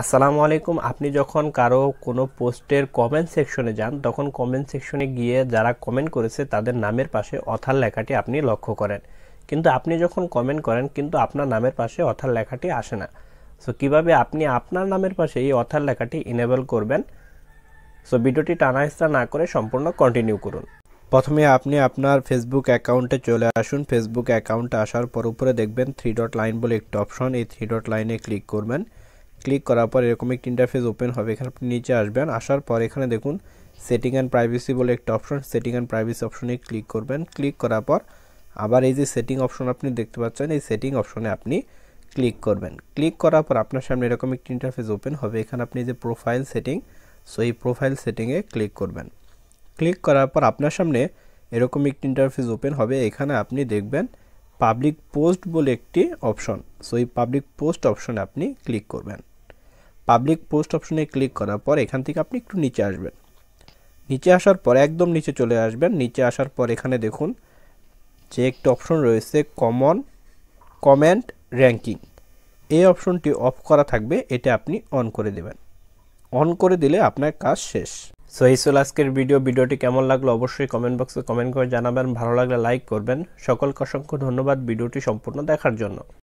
আসসালামু আলাইকুম। আপনি যখন কারো কোনো পোস্টের কমেন্ট সেকশনে যান তখন কমেন্ট সেকশনে গিয়ে যারা কমেন্ট করেছে তাদের নামের পাশে অথার লেখাটি আপনি লক্ষ্য করেন, কিন্তু আপনি যখন কমেন্ট করেন কিন্তু আপনার নামের পাশে অথার লেখাটি আসে না। সো কিভাবে আপনি আপনার নামের পাশে এই অথার লেখাটি ইনেবল করবেন? সো ভিডিওটি টানা হেঁচড়া না করে সম্পূর্ণ কন্টিনিউ করুন। প্রথমে আপনি আপনার ফেসবুক অ্যাকাউন্টে চলে আসুন। ফেসবুক অ্যাকাউন্টে আসার পর উপরে দেখবেন 3 ডট লাইন বলে একটা অপশন, এই 3 ডট লাইনে ক্লিক করবেন। ক্লিক করার পর এরকম একটা ইন্টারফেস ওপেন হবে। এখানে আপনি নিচে আসবেন, আসার পর এখানে দেখুন সেটিং অ্যান্ড প্রাইভেসি বলে একটা অপশন, সেটিং অ্যান্ড প্রাইভেসি অপশনে ক্লিক করবেন। ক্লিক করার পর আবার এই যে সেটিং অপশন আপনি দেখতে পাচ্ছেন, এই সেটিং অপশনে আপনি ক্লিক করবেন। ক্লিক করার পর আপনার সামনে এরকম একটা ইন্টারফেস ওপেন হবে। এখানে আপনি যে প্রোফাইল সেটিং, সো এই প্রোফাইল সেটিংয়ে ক্লিক করবেন। ক্লিক করার পর আপনার সামনে এরকম একটি ইন্টারফেস ওপেন হবে। এখানে আপনি দেখবেন পাবলিক পোস্ট বলে একটি অপশন, সো এই পাবলিক পোস্ট অপশনে আপনি ক্লিক করবেন। পাবলিক পোস্ট অপশনে ক্লিক করার পর এখান থেকে আপনি একটু নিচে আসবেন। নিচে আসার পর একদম নিচে চলে আসবেন। নিচে আসার পর এখানে দেখুন যে একটা অপশন রয়েছে কমন কমেন্ট র্যাঙ্কিং, এই অপশনটি অফ করা থাকবে, এটা আপনি অন করে দেবেন। অন করে দিলে আপনার কাজ শেষ। সো এই ছিল আজকের ভিডিওটি কেমন লাগলো অবশ্যই কমেন্ট বক্সে কমেন্ট করে জানাবেন। ভালো লাগলে লাইক করবেন। সকলকে অসংখ্য ধন্যবাদ ভিডিওটি সম্পূর্ণ দেখার জন্য।